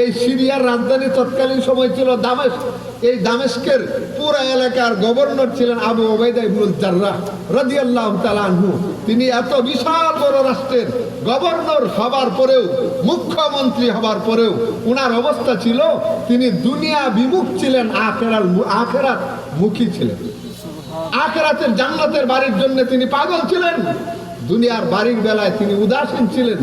এই সিরিয়ার রাজধানী তৎকালীন সময় ছিল দামেস্ক। এই দামেস্কের পুরো এলাকার গভর্নর ছিলেন আবু ওবাইদা ইবনুল জাররাহ রাদিয়াল্লাহু তাআলা আনহু। তিনি এত বিশাল বড় রাষ্ট্রের গভর্নর হবার পরেও, মুখ্যমন্ত্রী হবার পরেও ওনার অবস্থা ছিল তিনি দুনিয়া বিমুখ ছিলেন, আখিরাত মুখী ছিলেন। আখিরাতের জান্নাতের বাড়ির জন্য তিনি পাগল ছিলেন, দুনিয়ার বাড়ির বেলায় তিনি উদাসীন ছিলেন।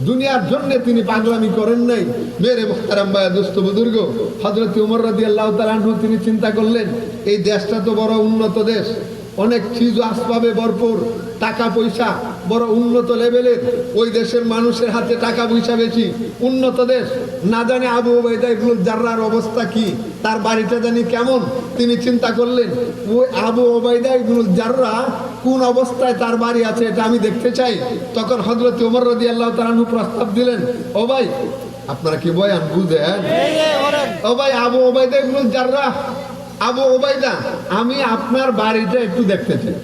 দুনিয়ার জন্য তিনি পাগলামি করেন নাই। মেরে মুখতারাম ভাই, দোস্ত বুজুর্গ, হযরত ওমর রাদিয়াল্লাহু তাআলা আনহু তিনি চিন্তা করলেন এই দেশটা তো বড় উন্নত দেশ, অনেক চিজ আসবাবে ভরপুর, টাকা পয়সা বড় উন্নত লেভেলের, ওই দেশের মানুষের হাতে টাকা পয়সা বেশি, উন্নত দেশ। না জানে আবু ওবাইদা ইবনুল জাররাহর অবস্থা কি, তার বাড়িটা জানি কেমন। তিনি চিন্তা করলেন ওই আবু ওবাইদা ইবনুল জাররাহ কোন অবস্থায় তার বাড়ি আছে এটা আমি দেখতে চাই। তখন হযরত ওমর রাদিয়াল্লাহু তাআলা আনহু প্রস্তাব দিলেন, ও ভাই, আপনারা কি বয়ান বুঝেন? ও ভাই আবু ওবাইদা ইবনুল জাররাহ, আবু ওবাইদা, আমি আপনার বাড়িটা একটু দেখতে চাই।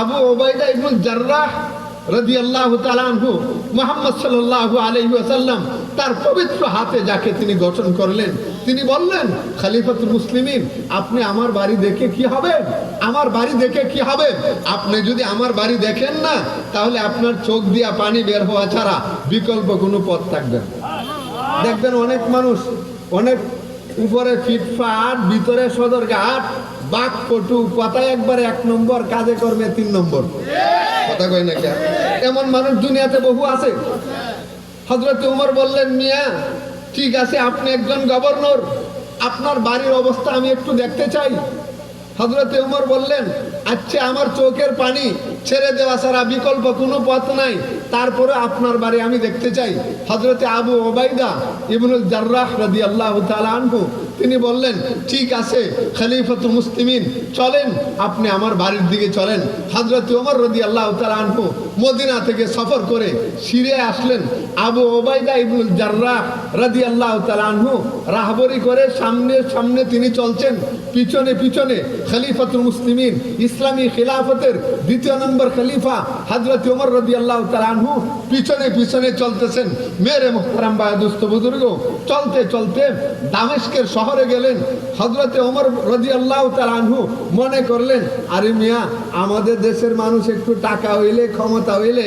আবু ওবাইদা ইবনুল জাররাহ রাদিয়াল্লাহু তাআলা আনহু মুহাম্মদ সাল্লাল্লাহু আলাইহি ওয়াসাল্লাম তার পবিত্র হাতে যাকে তিনি গঠন করলেন, তিনি বললেন, খলিফাতুল মুসলিমিন, আপনি আমার বাড়ি দেখে কি হবে? আমার বাড়ি দেখে কি হবে? আপনি যদি আমার বাড়ি দেখেন না, তাহলে আপনার চোখ দিয়া পানি বের হওয়া ছাড়া বিকল্প কোনো পথ থাকবে না। দেখবেন অনেক মানুষ অনেক উপরে ফিটফাট, ভিতরে সদরঘাট, বাকপটু, কথায় একবারে 1 নম্বর, কাজে কর্মে 3 নম্বর। কথা কয় না কে? এমন মানুষ দুনিয়াতে বহু আছে। হযরত ওমর বললেন, মিয়া ঠিক আছে, আপনি একজন গভর্নর, আপনার বাড়ির অবস্থা আমি একটু দেখতে চাই। হযরত ওমর বললেন, আচ্ছা, আমার চোখের পানি ছেড়ে দেওয়া ছাড়া বিকল্প কোনো পথ নাই, তারপরে আপনার বাড়ি আমি দেখতে চাই। হযরত আবু ওবাইদা ইবনুল জাররাহ রাদিয়াল্লাহু তাআলা আনহু তিনি বললেন, ঠিক আছে খলিফাতুল মুসলিমিন, চলেন, আপনি আমার বাড়ির দিকে চলেন। হযরত ওমর রাদিয়াল্লাহু তাআলা আনহু মদিনা থেকে সফর করে সিরিয়ায় আসলেন। আবু ওবাইদা ইবনুল জাররাহ রাদিয়াল্লাহু তাআলা আনহু রাহবরি করে সামনে সামনে তিনি চলছেন, পিছনে পিছনে খলিফাতুল মুসলিমিন, ইসলামী খিলাফতের 2 নম্বর খলিফা হযরত ওমর রাদিয়াল্লাহু তাআলা আনহু পিছনে পিছনে চলতেছেন। মেরে মুহতারাম ভাই, দোস্ত বুজুর্গ, চলতে চলতে দামেস্কের শহরে গেলেন। হযরত ওমর রাদিয়াল্লাহু তাআলা আনহু মনে করলেন, আরে মিয়া, আমাদের দেশের মানুষ একটু টাকা হইলে, ক্ষমতা হইলে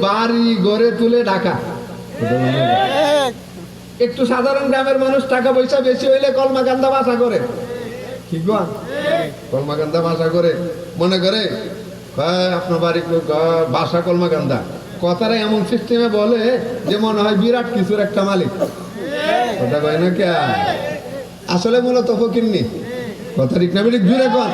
বাড়ি গড়ে তুলে ঢাকা। একটু সাধারণ গ্রামের মানুষ টাকা পয়সা বেশি হইলে কলমাকান্দা বাসা করে। কি গো, কলমাকান্দা বাসা করে, মনে করে আপনার বাড়ি বাসা কলমাকান্দা। কথাটা এমন সিস্টেমে বলে যে মনে হয় বিরাট কিছুর একটা মালিক। কথা কয় না কে? আসলে মূলত ফকিরনি। কথা ঠিক না? জুড়ে কন,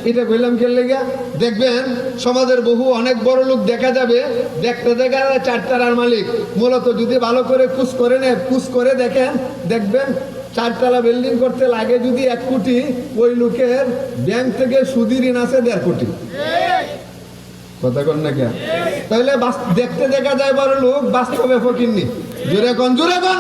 এটা কইলাম কে লেগা? দেখবেন সমাজের বহু অনেক বড় লোক দেখা যাবে, দেখতে দেখা 4 তালার মালিক, মূলত যদি ভালো করে খুঁজ করে দেখেন, দেখবেন 4 তালা বিল্ডিং করতে লাগে যদি 1 কোটি, ওই লোকের ব্যাংক থেকে সুদি ঋণ আছে 1.5 কোটি। কথা কন না কে? তাহলে দেখতে দেখা যায় বড় লোক, বাস্তবে ফকিরনি। জুড়ে কন, জুড়ে কন।